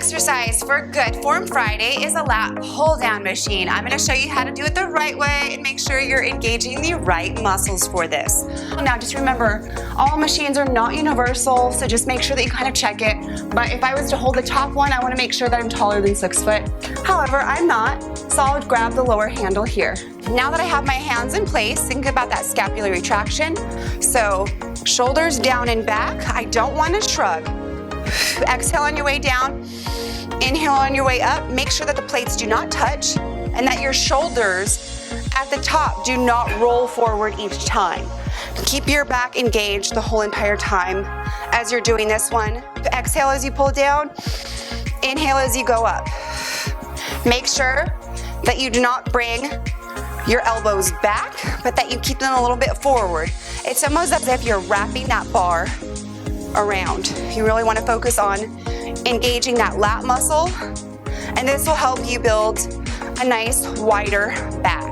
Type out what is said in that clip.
exercise for Good Form Friday is a lat pull-down machine. I'm going to show you how to do it the right way and make sure you're engaging the right muscles for this. Now just remember, all machines are not universal, so just make sure that you kind of check it. But if I was to hold the top one, I want to make sure that I'm taller than 6 foot. However, I'm not, so I'll grab the lower handle here. Now that I have my hands in place, think about that scapular retraction. So shoulders down and back. I don't want to shrug. Exhale on your way down, inhale on your way up. Make sure that the plates do not touch and that your shoulders at the top do not roll forward each time. Keep your back engaged the whole entire time as you're doing this one. Exhale as you pull down, inhale as you go up. Make sure that you do not bring your elbows back, but that you keep them a little bit forward. It's almost as if you're wrapping that bar around. You really want to focus on engaging that lat muscle, and this will help you build a nice wider back.